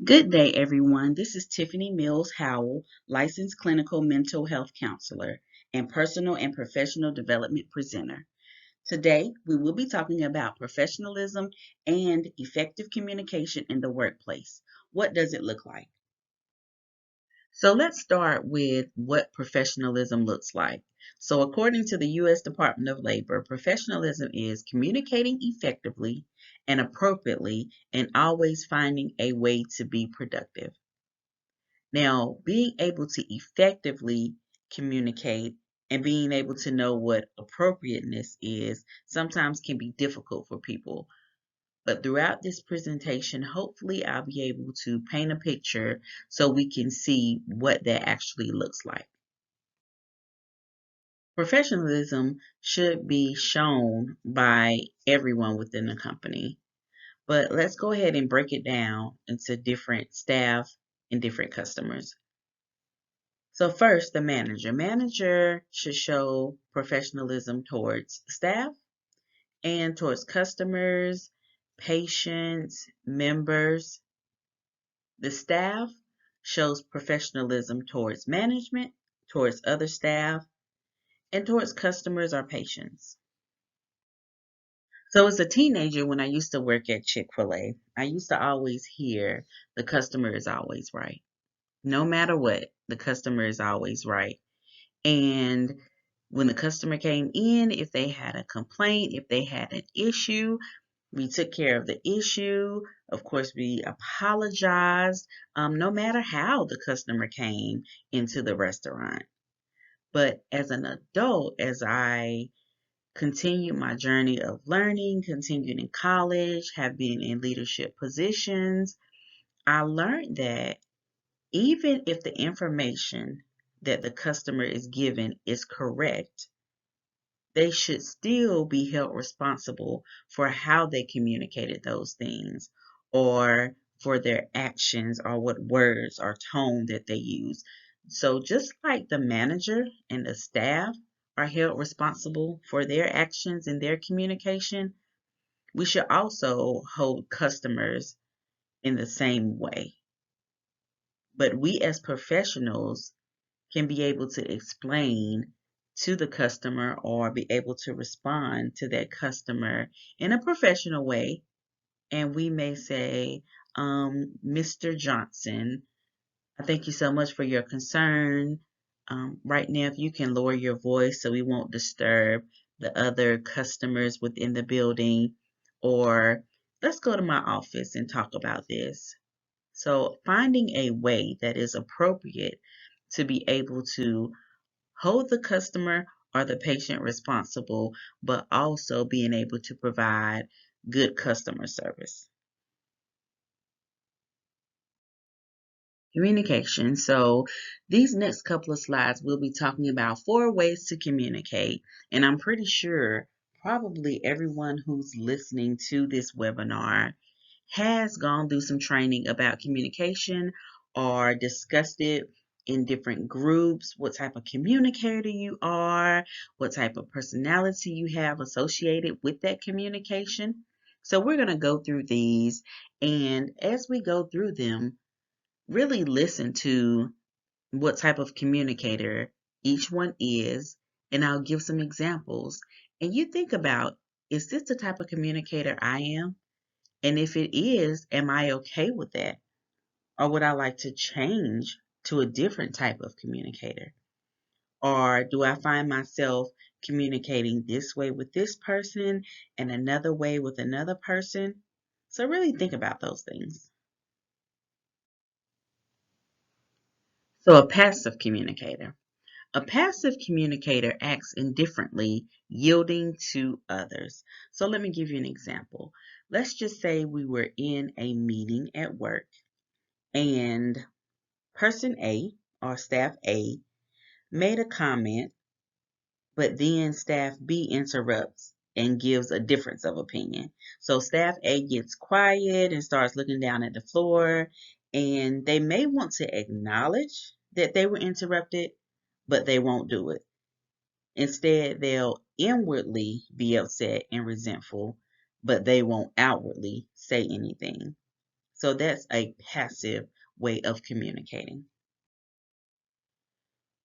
Good day, everyone. This is Tiffany Mills Howell, licensed clinical mental health counselor and personal and professional development presenter. Today, we will be talking about professionalism and effective communication in the workplace. What does it look like? So let's start with what professionalism looks like. So, according to the U.S. Department of Labor, professionalism is communicating effectively and appropriately and always finding a way to be productive. Now, being able to effectively communicate and being able to know what appropriateness is sometimes can be difficult for people. But throughout this presentation, hopefully I'll be able to paint a picture so we can see what that actually looks like. Professionalism should be shown by everyone within the company, but let's go ahead and break it down into different staff and different customers. So first, the manager. Manager should show professionalism towards staff and towards customers, patients, members. The staff shows professionalism towards management, towards other staff, and towards customers or patients. So as a teenager, when I used to work at Chick-fil-A, I used to always hear the customer is always right. No matter what, the customer is always right. And when the customer came in, if they had a complaint, if they had an issue, we took care of the issue. Of course, we apologized, no matter how the customer came into the restaurant. But as an adult, as I continued my journey of learning, continued in college, have been in leadership positions, I learned that even if the information that the customer is given is correct, they should still be held responsible for how they communicated those things or for their actions or what words or tone that they use. So just like the manager and the staff are held responsible for their actions and their communication, we should also hold customers in the same way. But we as professionals can be able to explain to the customer or be able to respond to that customer in a professional way. And we may say, Mr. Johnson, I thank you so much for your concern. Right now, if you can lower your voice so we won't disturb the other customers within the building, or let's go to my office and talk about this. So, finding a way that is appropriate to be able to hold the customer or the patient responsible, but also being able to provide good customer service. Communication. So these next couple of slides, we'll be talking about 4 ways to communicate. And I'm pretty sure probably everyone who's listening to this webinar has gone through some training about communication or discussed it in different groups, what type of communicator you are, what type of personality you have associated with that communication. So we're going to go through these, and as we go through them, really listen to what type of communicator each one is, and I'll give some examples. And you think about, is this the type of communicator I am? And if it is, am I okay with that? Or would I like to change to a different type of communicator? Or do I find myself communicating this way with this person and another way with another person? So really think about those things. So a passive communicator. A passive communicator acts indifferently, yielding to others. So let me give you an example. Let's just say we were in a meeting at work and person A or staff A made a comment, but then staff B interrupts and gives a difference of opinion. So staff A gets quiet and starts looking down at the floor, and they may want to acknowledge that they were interrupted, but they won't do it. Instead, they'll inwardly be upset and resentful, but they won't outwardly say anything. So that's a passive way of communicating.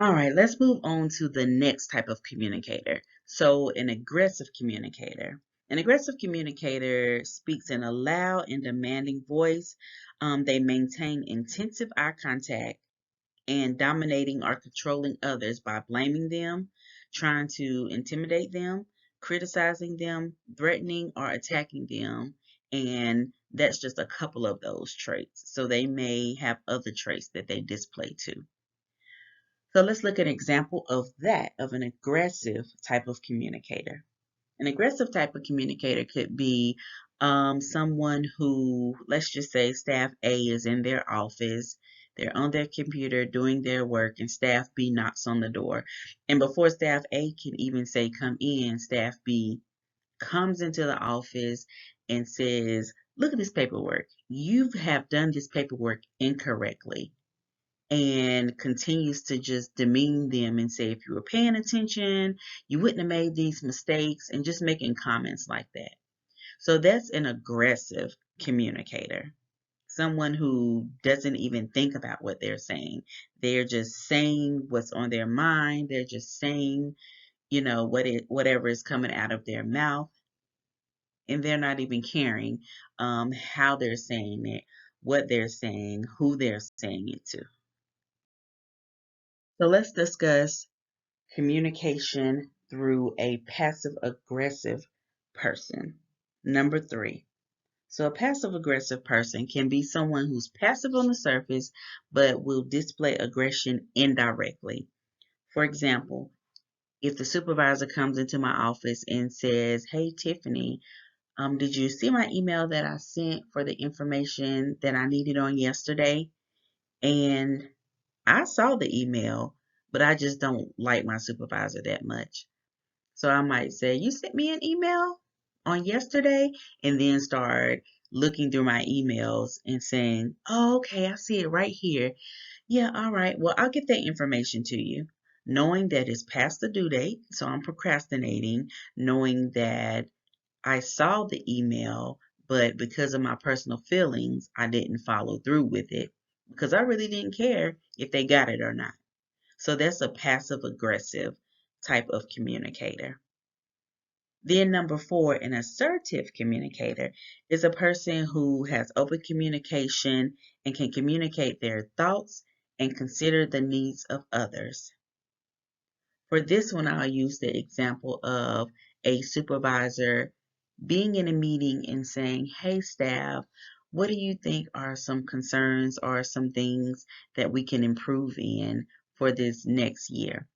All right, let's move on to the next type of communicator. So, an aggressive communicator. An aggressive communicator speaks in a loud and demanding voice. They maintain intensive eye contact and dominating or controlling others by blaming them, trying to intimidate them, criticizing them, threatening or attacking them. And that's just a couple of those traits. So, they may have other traits that they display too. So let's look at an example of that, of an aggressive type of communicator. An aggressive type of communicator could be someone who, let's just say, staff A is in their office, they're on their computer doing their work, and staff B knocks on the door. And before staff A can even say, come in, staff B comes into the office and says, look at this paperwork. You have done this paperwork incorrectly, and continues to just demean them and say, if you were paying attention, you wouldn't have made these mistakes, and just making comments like that. So that's an aggressive communicator. Someone who doesn't even think about what they're saying. They're just saying what's on their mind. They're just saying, whatever is coming out of their mouth, and they're not even caring how they're saying it, what they're saying, who they're saying it to. So let's discuss communication through a passive aggressive person. Number 3. So a passive aggressive person can be someone who's passive on the surface but will display aggression indirectly. For example, if the supervisor comes into my office and says, hey Tiffany, did you see my email that I sent for the information that I needed on yesterday? And I saw the email, but I just don't like my supervisor that much. So I might say, you sent me an email on yesterday, and then start looking through my emails and saying, oh, okay, I see it right here. Yeah, all right. Well, I'll get that information to you. Knowing that it's past the due date, so I'm procrastinating, knowing that I saw the email, but because of my personal feelings, I didn't follow through with it because I really didn't care if they got it or not. So that's a passive aggressive type of communicator. Then number 4, an assertive communicator is a person who has open communication and can communicate their thoughts and consider the needs of others. For this one, I'll use the example of a supervisor being in a meeting and saying, hey staff, what do you think are some concerns or some things that we can improve in for this next year?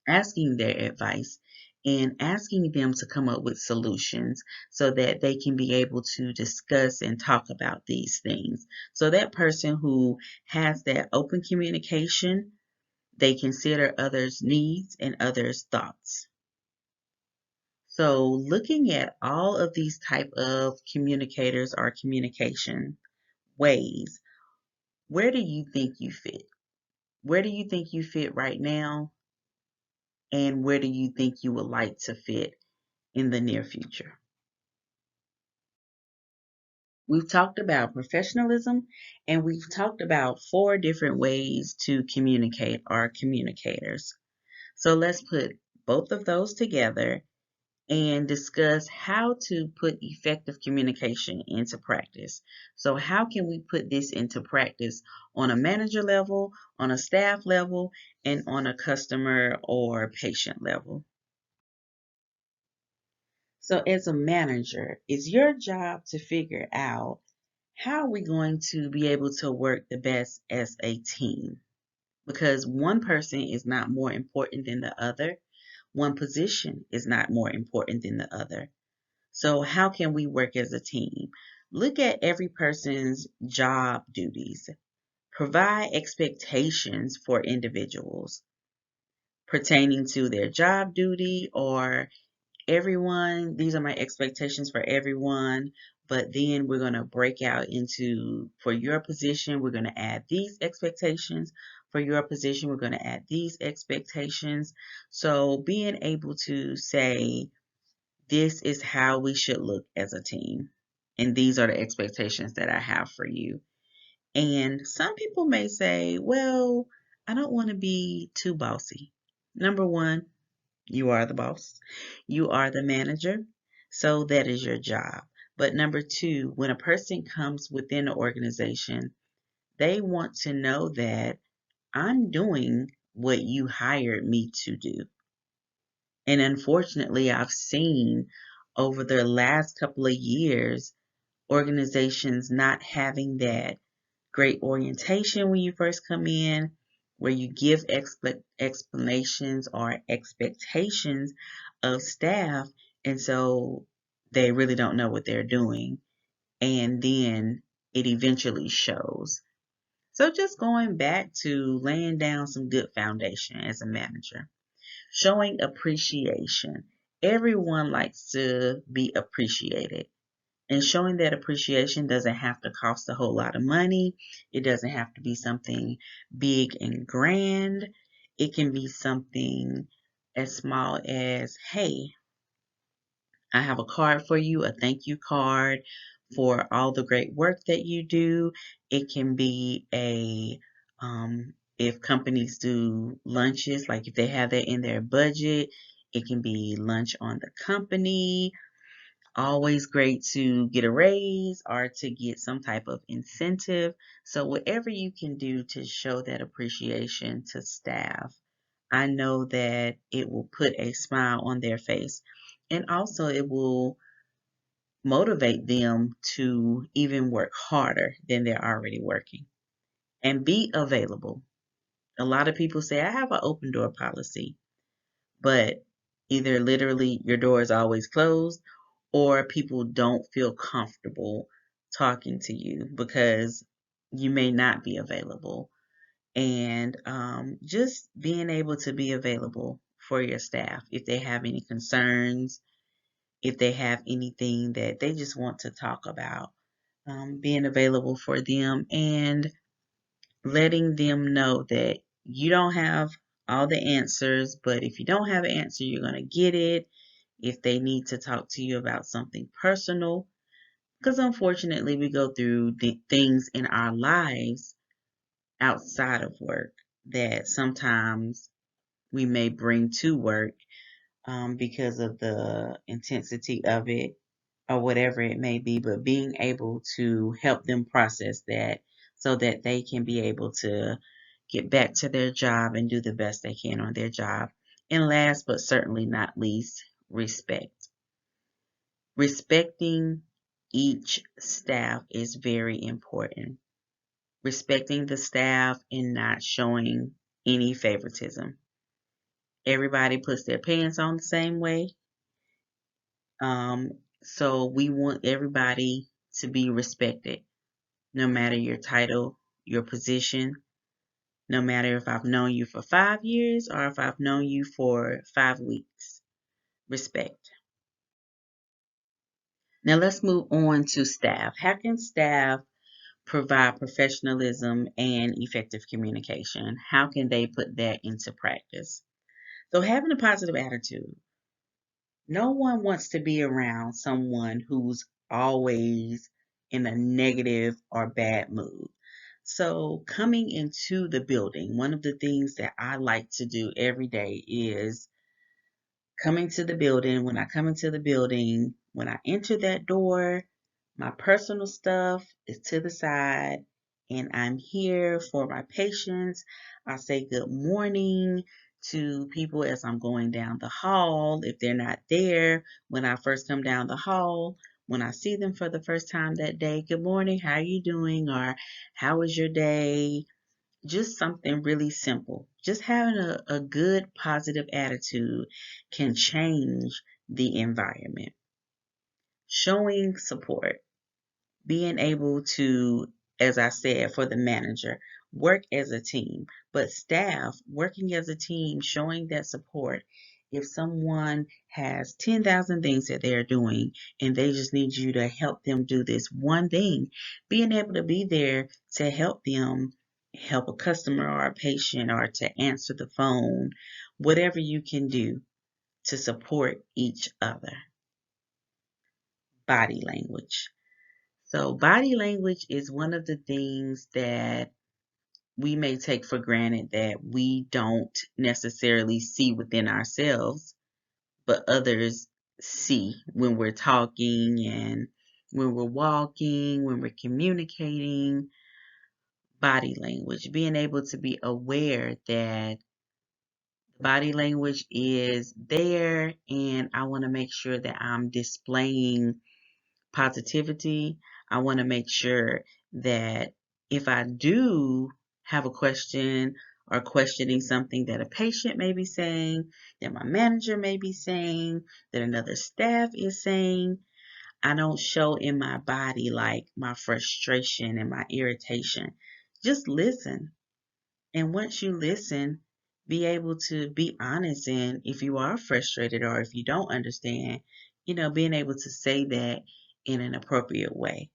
Asking their advice and asking them to come up with solutions so that they can be able to discuss and talk about these things. So that person who has that open communication, they consider others' needs and others' thoughts. So looking at all of these type of communicators or communication ways, where do you think you fit? Where do you think you fit right now? And where do you think you would like to fit in the near future? We've talked about professionalism, and we've talked about 4 different ways to communicate our communicators. So let's put both of those together and discuss how to put effective communication into practice. So how can we put this into practice on a manager level, on a staff level, and on a customer or patient level? So as a manager, it's your job to figure out how are we going to be able to work the best as a team? Because one person is not more important than the other. One position is not more important than the other. So how can we work as a team? Look at every person's job duties. Provide expectations for individuals pertaining to their job duty, or everyone, these are my expectations for everyone, but then we're going to break out into, for your position, we're going to add these expectations. For your position, we're going to add these expectations. So being able to say, this is how we should look as a team. And these are the expectations that I have for you. And some people may say, well, I don't want to be too bossy. Number one, you are the boss. You are the manager. So that is your job. But number two, when a person comes within an organization, they want to know that I'm doing what you hired me to do. And unfortunately, I've seen over the last couple of years organizations not having that great orientation when you first come in, where you give explanations or expectations of staff, and so they really don't know what they're doing, and then it eventually shows. So just going back to laying down some good foundation as a manager, showing appreciation. Everyone likes to be appreciated. And showing that appreciation doesn't have to cost a whole lot of money. It doesn't have to be something big and grand. It can be something as small as, hey, I have a card for you, a thank you card for all the great work that you do. It can be if companies do lunches, like if they have that in their budget, it can be lunch on the company. Always great to get a raise or to get some type of incentive. So whatever you can do to show that appreciation to staff, I know that it will put a smile on their face. And also it will motivate them to even work harder than they're already working. And be available. A lot of people say, I have an open door policy, but either literally your door is always closed or people don't feel comfortable talking to you because you may not be available. And just being able to be available for your staff if they have any concerns, if they have anything that they just want to talk about, being available for them and letting them know that you don't have all the answers, but if you don't have an answer, you're going to get it. If they need to talk to you about something personal, because unfortunately, we go through things in our lives outside of work that sometimes we may bring to work because of the intensity of it or whatever it may be, but being able to help them process that so that they can be able to get back to their job and do the best they can on their job. And last but certainly not least, respect. Respecting each staff is very important. Respecting the staff and not showing any favoritism. Everybody puts their pants on the same way. Um, so we want everybody to be respected, no matter your title, your position, no matter if I've known you for 5 years or if I've known you for 5 weeks. Respect. Now let's move on to staff. How can staff provide professionalism and effective communication? How can they put that into practice? So having a positive attitude. No one wants to be around someone who's always in a negative or bad mood. So coming into the building, one of the things that I like to do every day is coming to the building. When I come into the building, when I enter that door, my personal stuff is to the side and I'm here for my patients. I say good morning to people as I'm going down the hall. If they're not there when I first come down the hall, when I see them for the first time that day, good morning, how are you doing? Or how was your day? Just something really simple. Just having a good positive attitude can change the environment. Showing support, being able to, as I said, for the manager, work as a team, but staff working as a team, showing that support. If someone has 10,000 things that they're doing and they just need you to help them do this one thing, being able to be there to help them help a customer or a patient or to answer the phone, whatever you can do to support each other. Body language. So body language is one of the things that we may take for granted that we don't necessarily see within ourselves, but others see when we're talking and when we're walking, when we're communicating. Body language, being able to be aware that body language is there and I want to make sure that I'm displaying positivity. I want to make sure that if I do have a question or questioning something that a patient may be saying, that my manager may be saying, that another staff is saying, I don't show in my body like my frustration and my irritation. Just listen. And once you listen, be able to be honest. And if you are frustrated or if you don't understand, being able to say that in an appropriate way.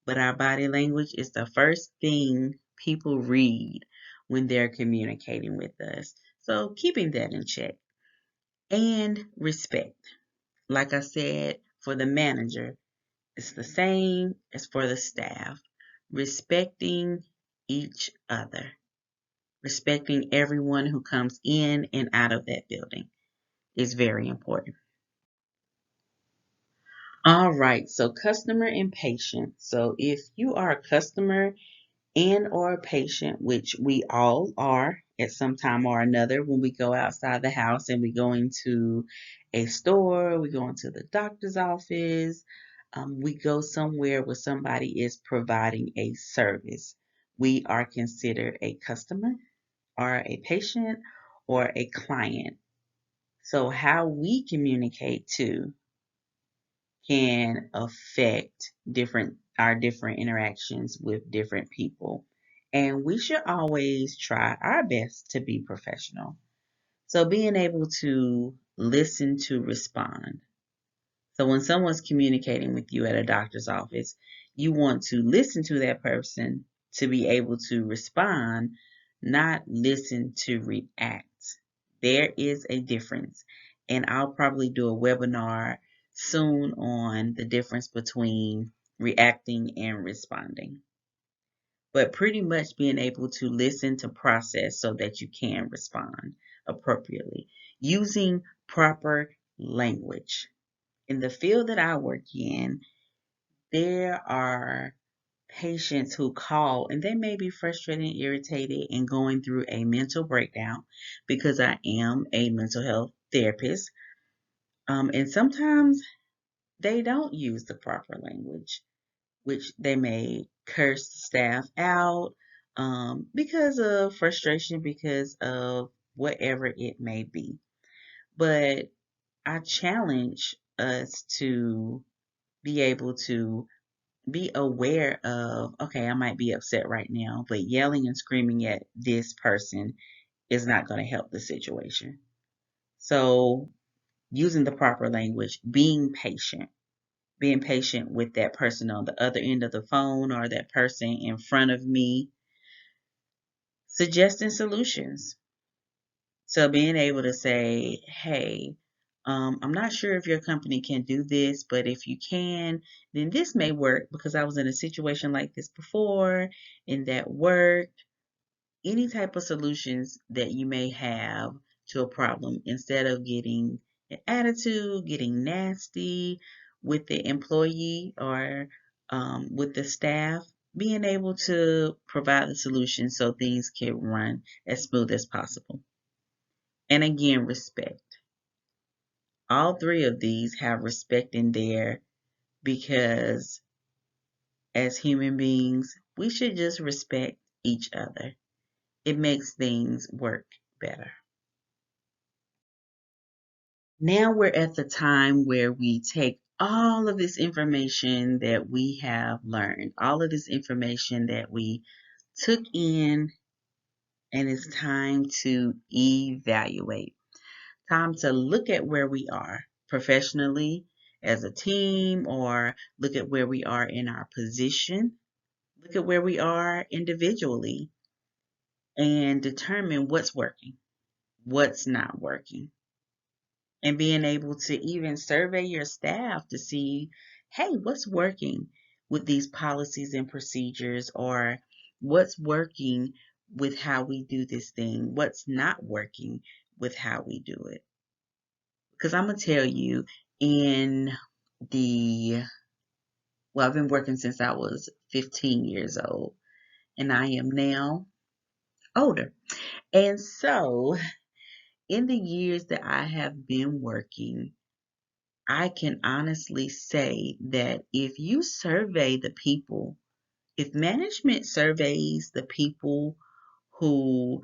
But our body language is the first thing people read when they're communicating with us. So keeping that in check. And respect. Like I said, for the manager, it's the same as for the staff. Respecting each other. Respecting everyone who comes in and out of that building is very important. All right, so customer and patient. So if you are a customer and or a patient, which we all are at some time or another when we go outside the house and we go into a store, we go into the doctor's office, we go somewhere where somebody is providing a service. We are considered a customer or a patient or a client. So how we communicate too can affect different our different interactions with different people. And we should always try our best to be professional. So being able to listen to respond. So when someone's communicating with you at a doctor's office, you want to listen to that person to be able to respond, not listen to react. There is a difference. And I'll probably do a webinar soon on the difference between reacting and responding. But pretty much being able to listen to process so that you can respond appropriately using proper language. In the field that I work in, there are patients who call and they may be frustrated and irritated and going through a mental breakdown because I am a mental health therapist. And sometimes they don't use the proper language, which they may curse the staff out because of frustration, because of whatever it may be. But I challenge us to be able to be aware of, okay, I might be upset right now, but yelling and screaming at this person is not going to help the situation. So, using the proper language, being patient with that person on the other end of the phone or that person in front of me, suggesting solutions. So, being able to say, hey, I'm not sure if your company can do this, but if you can, then this may work because I was in a situation like this before and that worked. Any type of solutions that you may have to a problem instead of getting an attitude, getting nasty with the employee or with the staff, being able to provide the solution so things can run as smooth as possible. And again, respect. All three of these have respect in there because as human beings, we should just respect each other. It makes things work better. Now we're at the time where we take all of this information that we have learned, all of this information that we took in, and it's time to evaluate. Time to look at where we are professionally as a team, or look at where we are in our position, look at where we are individually, and determine what's working, what's not working. And being able to even survey your staff to see, hey, what's working? with these policies and procedures, or what's working with how we do this thing, what's not working with how we do it. Because I'm going to tell you, in the, well, I've been working since I was 15 years old, and I am now older. And so, in the years that I have been working, I can honestly say that if you survey the people, if management surveys the people who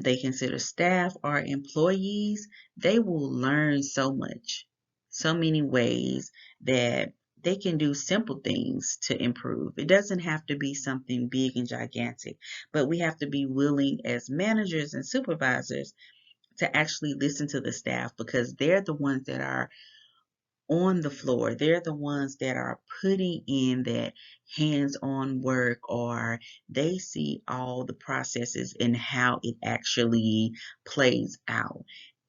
they consider staff or employees, they will learn so much, so many ways that they can do simple things to improve. It doesn't have to be something big and gigantic, but we have to be willing as managers and supervisors to actually listen to the staff, because they're the ones that are on the floor. They're the ones that are putting in that hands-on work, or they see all the processes and how it actually plays out.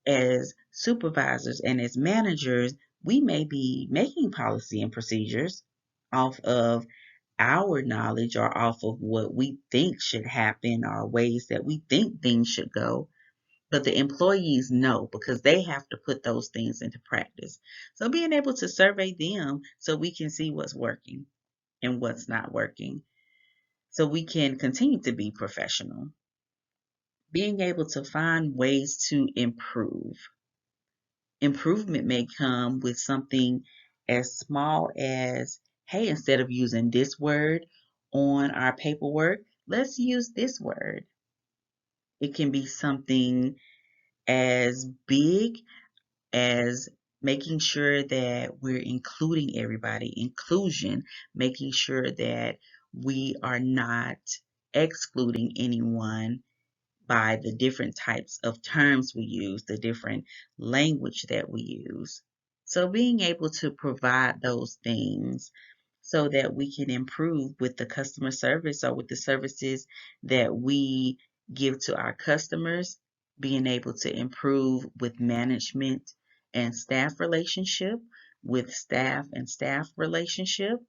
As supervisors and as managers, we may be making policy and procedures off of our knowledge or off of what we think should happen or ways that we think things should go, but the employees know because they have to put those things into practice. So being able to survey them so we can see what's working and what's not working, so we can continue to be professional. Being able to find ways to improve. Improvement may come with something as small as, hey, instead of using this word on our paperwork, let's use this word. It can be something as big as making sure that we're including everybody, inclusion, making sure that we are not excluding anyone by the different types of terms we use, the different language that we use. So being able to provide those things so that we can improve with the customer service or with the services that we give to our customers, being able to improve with management and staff relationship, with staff and staff relationship.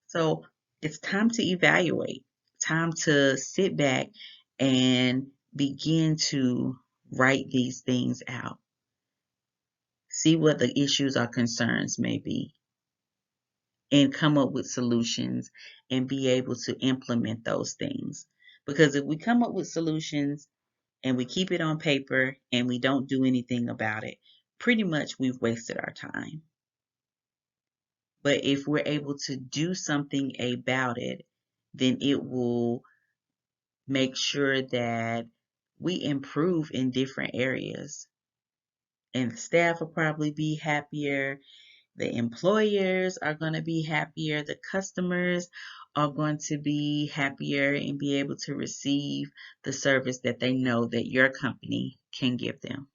So it's time to evaluate, time to sit back and begin to write these things out. See what the issues or concerns may be, and come up with solutions and be able to implement those things. Because if we come up with solutions and we keep it on paper and we don't do anything about it, pretty much we've wasted our time. But if we're able to do something about it, then it will make sure that we improve in different areas. And the staff will probably be happier. The employers are going to be happier. The customers are going to be happier and be able to receive the service that they know that your company can give them.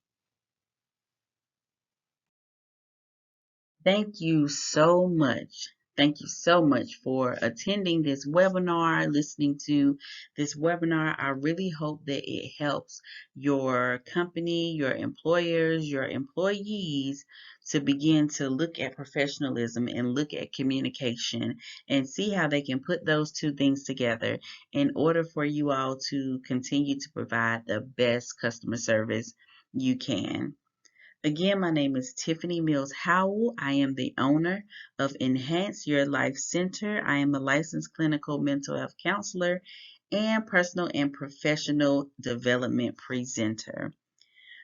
Thank you so much. Thank you so much for attending this webinar, listening to this webinar. I really hope that it helps your company, your employers, your employees to begin to look at professionalism and look at communication and see how they can put those two things together in order for you all to continue to provide the best customer service you can. Again, my name is Tiffany Mills Howell. I am the owner of Enhance Your Life Center. I am a licensed clinical mental health counselor and personal and professional development presenter.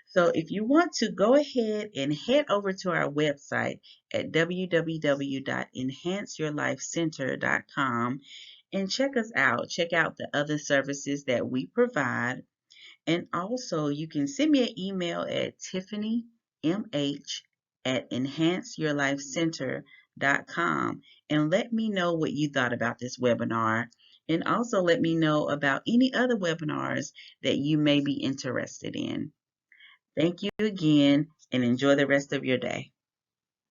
So if you want to, go ahead and head over to our website at www.enhanceyourlifecenter.com and check us out. Check out the other services that we provide. And also, you can send me an email at tiffanyMH@enhanceyourlifecenter.com and let me know what you thought about this webinar. And also let me know about any other webinars that you may be interested in. Thank you again and enjoy the rest of your day.